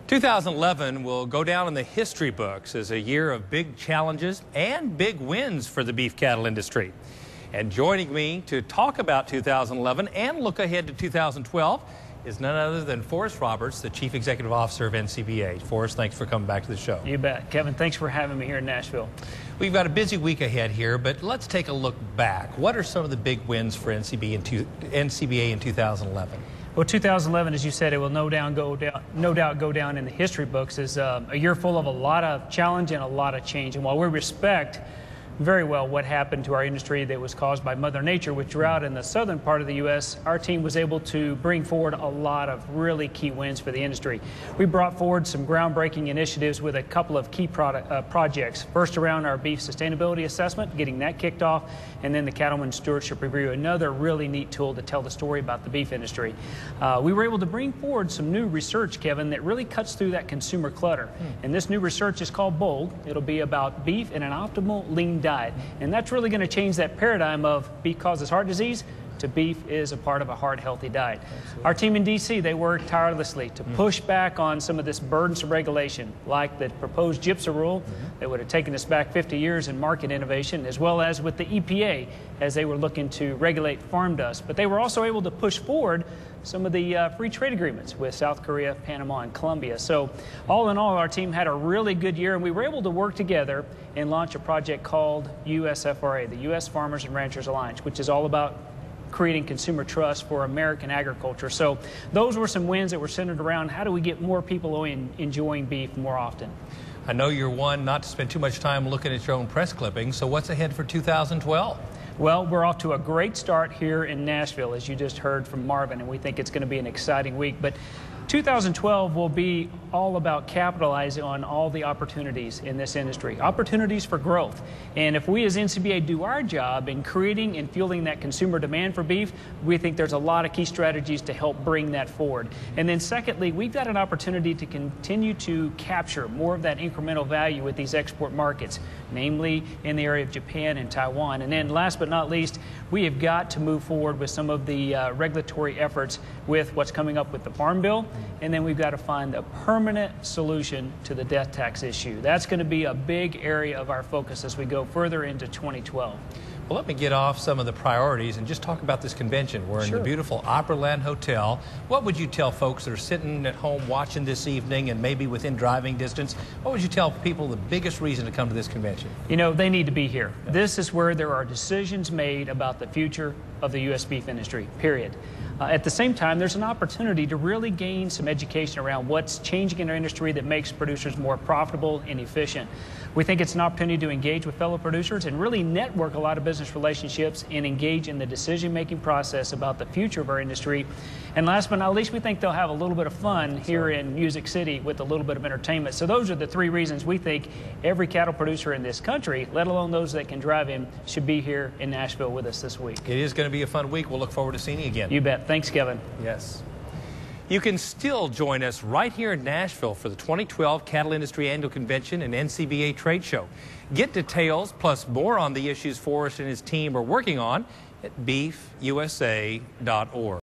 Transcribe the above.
2011 will go down in the history books as a year of big challenges and big wins for the beef cattle industry. And joining me to talk about 2011 and look ahead to 2012 is none other than Forrest Roberts, the Chief Executive Officer of NCBA. Forrest, thanks for coming back to the show. You bet. Kevin, thanks for having me here in Nashville. We've got a busy week ahead here, but let's take a look back. What are some of the big wins for NCBA in 2011? Well, 2011, as you said, it will no doubt go down in the history books as a year full of a lot of challenge and a lot of change. And while we respect very well what happened to our industry that was caused by Mother Nature, which throughout in the southern part of the U.S., our team was able to bring forward a lot of really key wins for the industry. We brought forward some groundbreaking initiatives with a couple of key projects. First, around our beef sustainability assessment, getting that kicked off, and then the Cattlemen Stewardship Review, another really neat tool to tell the story about the beef industry. We were able to bring forward some new research, Kevin, that really cuts through that consumer clutter. And this new research is called BOLD. It'll be about beef and an optimal lean diet. And that's really going to change that paradigm of beef causes heart disease to beef is a part of a heart healthy diet. Absolutely. Our team in D.C., they worked tirelessly to push back on some of this burdensome regulation, like the proposed GIPSA rule that would have taken us back 50 years in market innovation, as well as with the EPA as they were looking to regulate farm dust. But they were also able to push forward some of the free trade agreements with South Korea, Panama, and Colombia. So all in all, our team had a really good year, and we were able to work together and launch a project called USFRA, the U.S. Farmers and Ranchers Alliance, which is all about creating consumer trust for American agriculture. So those were some wins that were centered around how do we get more people enjoying beef more often. I know you're one not to spend too much time looking at your own press clippings, so what's ahead for 2012? Well, we're off to a great start here in Nashville, as you just heard from Marvin, and we think it's going to be an exciting week. But 2012 will be all about capitalizing on all the opportunities in this industry, opportunities for growth. And if we as NCBA do our job in creating and fueling that consumer demand for beef, we think there's a lot of key strategies to help bring that forward. And then secondly, we've got an opportunity to continue to capture more of that incremental value with these export markets, namely in the area of Japan and Taiwan. And then last but not least, we have got to move forward with some of the regulatory efforts with what's coming up with the Farm Bill. And then we've got to find a permanent solution to the death tax issue. That's going to be a big area of our focus as we go further into 2012. Well, let me get off some of the priorities and just talk about this convention. We're in the beautiful Opryland Hotel. What would you tell folks that are sitting at home watching this evening and maybe within driving distance? What would you tell people the biggest reason to come to this convention? You know, they need to be here. Yep. This is where there are decisions made about the future of the U.S. beef industry, period. At the same time, there's an opportunity to really gain some education around what's changing in our industry that makes producers more profitable and efficient. We think it's an opportunity to engage with fellow producers and really network a lot of business relationships and engage in the decision-making process about the future of our industry. And last but not least, we think they'll have a little bit of fun here in Music City with a little bit of entertainment. So those are the three reasons we think every cattle producer in this country, let alone those that can drive in, should be here in Nashville with us this week. It is going to be a fun week. We'll look forward to seeing you again. You bet. Thanks, Kevin. Yes. You can still join us right here in Nashville for the 2012 Cattle Industry Annual Convention and NCBA Trade Show. Get details plus more on the issues Forrest and his team are working on at beefusa.org.